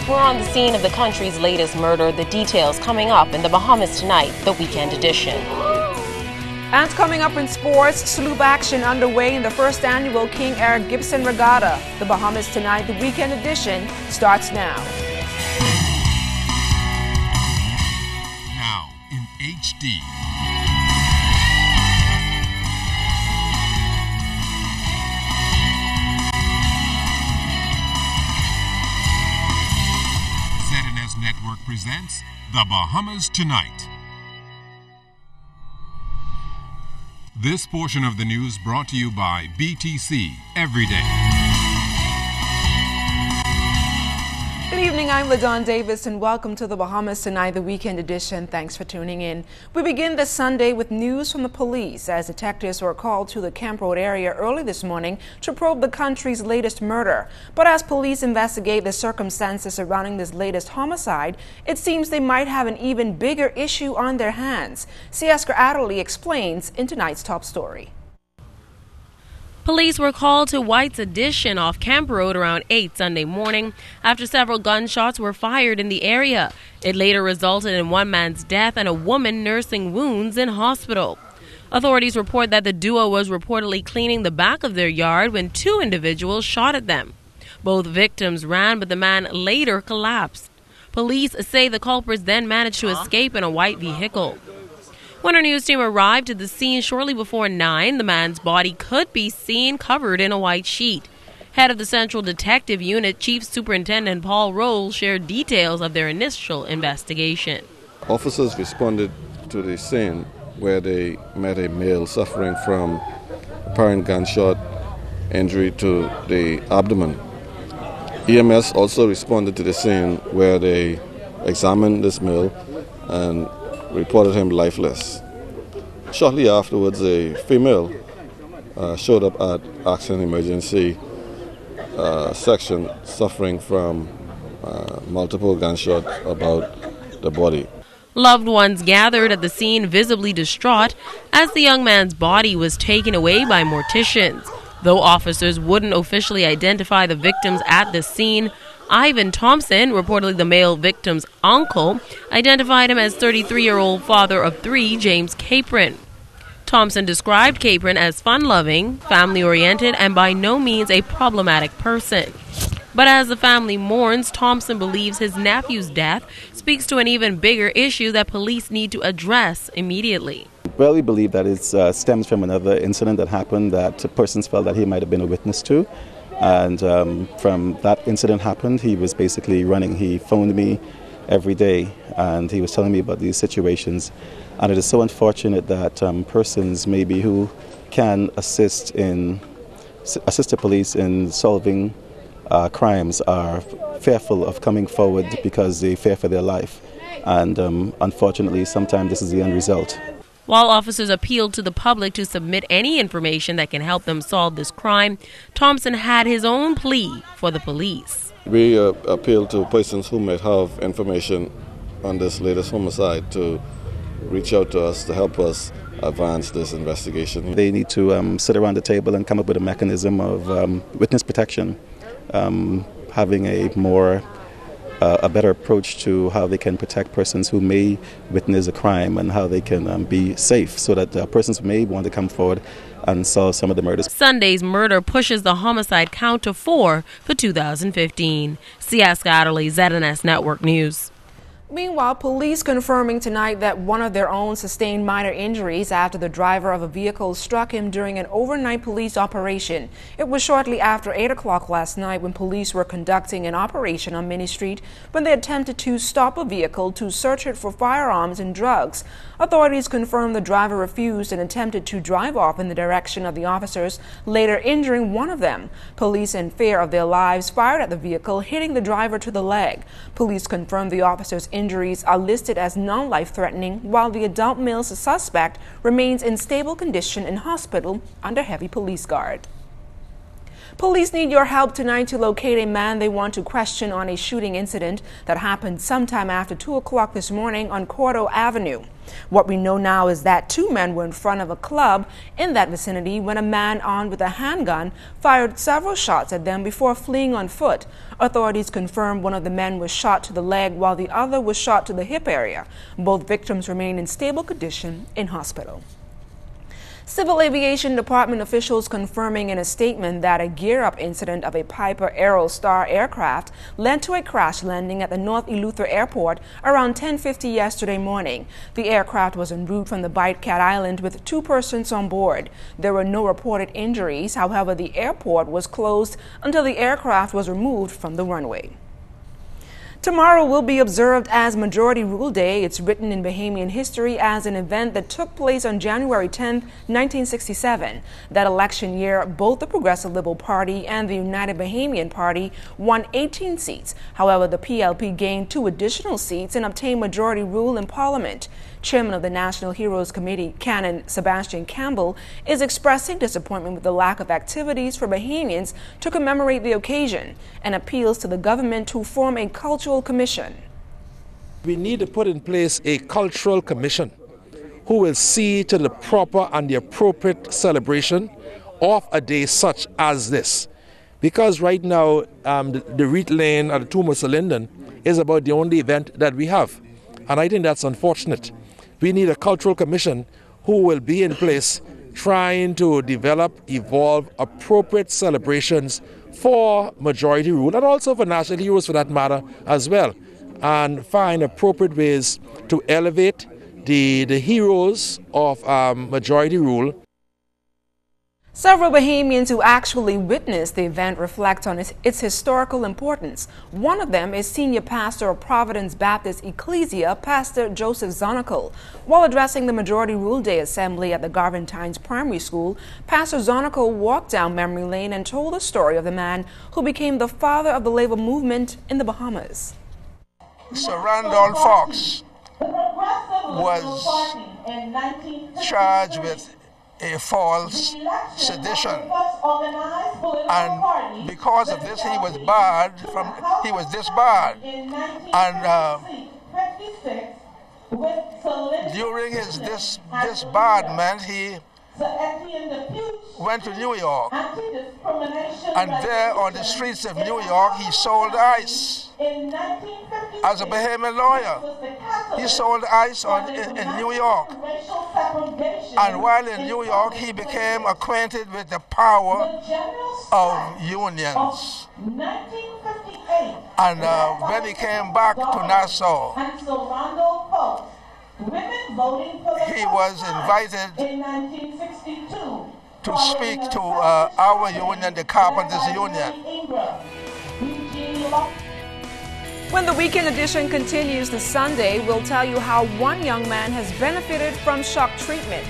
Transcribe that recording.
We're on the scene of the country's latest murder. The details coming up in the Bahamas Tonight, the weekend edition. And coming up in sports, sloop action underway in the first annual King Eric Gibson Regatta. The Bahamas Tonight, the weekend edition, starts now. Now in HD. ZNS Network presents The Bahamas Tonight. This portion of the news brought to you by BTC Every Day. Good evening, I'm LaDawn Davis and welcome to the Bahamas Tonight, the weekend edition. Thanks for tuning in. We begin this Sunday with news from the police as detectives were called to the Camp Road area early this morning to probe the country's latest murder. But as police investigate the circumstances surrounding this latest homicide, it seems they might have an even bigger issue on their hands. Oscar Adderley explains in tonight's top story. Police were called to White's Addition off Camp Road around 8 Sunday morning after several gunshots were fired in the area. It later resulted in one man's death and a woman nursing wounds in hospital. Authorities report that the duo was reportedly cleaning the back of their yard when two individuals shot at them. Both victims ran, but the man later collapsed. Police say the culprits then managed to escape in a white vehicle. When our news team arrived at the scene shortly before 9, the man's body could be seen covered in a white sheet. Head of the Central Detective Unit, Chief Superintendent Paul Roll, shared details of their initial investigation. Officers responded to the scene where they met a male suffering from apparent gunshot injury to the abdomen. EMS also responded to the scene where they examined this male and reported him lifeless. Shortly afterwards, a female showed up at Accident Emergency section suffering from multiple gunshots about the body. Loved ones gathered at the scene visibly distraught as the young man's body was taken away by morticians. Though officers wouldn't officially identify the victims at the scene, Ivan Thompson, reportedly the male victim's uncle, identified him as 33-year-old father of 3, James Capron. Thompson described Capron as fun-loving, family-oriented, and by no means a problematic person. But as the family mourns, Thompson believes his nephew's death speaks to an even bigger issue that police need to address immediately. Well, we believe that it stems from another incident that happened that persons felt that he might have been a witness to. And from that incident happened, he was basically running. He phoned me every day and he was telling me about these situations. And it is so unfortunate that persons maybe who can assist the police in solving crimes are fearful of coming forward because they fear for their life. And unfortunately, sometimes this is the end result. While officers appealed to the public to submit any information that can help them solve this crime, Thompson had his own plea for the police. We appeal to persons who might have information on this latest homicide to reach out to us to help us advance this investigation. They need to sit around the table and come up with a mechanism of witness protection, having a better approach to how they can protect persons who may witness a crime and how they can be safe so that persons may want to come forward and solve some of the murders. Sunday's murder pushes the homicide count to 4 for 2015. Oscar Adderley, ZNS Network News. Meanwhile, police confirming tonight that one of their own sustained minor injuries after the driver of a vehicle struck him during an overnight police operation. It was shortly after 8 o'clock last night when police were conducting an operation on Minnie Street when they attempted to stop a vehicle to search it for firearms and drugs. Authorities confirmed the driver refused and attempted to drive off in the direction of the officers, later injuring one of them. Police, in fear of their lives, fired at the vehicle, hitting the driver to the leg. Police confirmed the officers' injuries are listed as non-life-threatening, while the adult male suspect remains in stable condition in hospital under heavy police guard. Police need your help tonight to locate a man they want to question on a shooting incident that happened sometime after 2 o'clock this morning on Cordo Avenue. What we know now is that 2 men were in front of a club in that vicinity when a man armed with a handgun fired several shots at them before fleeing on foot. Authorities confirmed one of the men was shot to the leg while the other was shot to the hip area. Both victims remain in stable condition in hospital. Civil Aviation Department officials confirming in a statement that a gear-up incident of a Piper Aerostar aircraft led to a crash landing at the North Eleuthera Airport around 10:50 yesterday morning. The aircraft was en route from the Bight Cat Island with 2 persons on board. There were no reported injuries. However, the airport was closed until the aircraft was removed from the runway. Tomorrow will be observed as Majority Rule Day. It's written in Bahamian history as an event that took place on January 10, 1967. That election year, both the Progressive Liberal Party and the United Bahamian Party won 18 seats. However, the PLP gained 2 additional seats and obtained majority rule in Parliament. Chairman of the National Heroes Committee, Canon Sebastian Campbell, is expressing disappointment with the lack of activities for Bahamians to commemorate the occasion and appeals to the government to form a cultural commission. We need to put in place a cultural commission who will see to the proper and the appropriate celebration of a day such as this. Because right now, the Reed Lane or the Tomb of Sir Linden is about the only event that we have. And I think that's unfortunate. We need a cultural commission who will be in place trying to develop, evolve appropriate celebrations for majority rule and also for national heroes for that matter as well, and find appropriate ways to elevate the heroes of majority rule. Several Bahamians who actually witnessed the event reflect on its historical importance. One of them is Senior Pastor of Providence Baptist Ecclesia, Pastor Joseph Zonical. While addressing the Majority Rule Day Assembly at the Garventines Primary School, Pastor Zonical walked down memory lane and told the story of the man who became the father of the labor movement in the Bahamas. Sir Randolph Fox was charged with a false sedition, and because of this he was disbarred, and during his disbarment he went to New York, and there on the streets of New York he sold ice. As a Bahamian lawyer, he sold ice in New York, and while in New York he became acquainted with the power of unions. And when he came back to Nassau, he was invited to speak to our union, the Carpenters Union. When the weekend edition continues this Sunday, we'll tell you how one young man has benefited from shock treatment.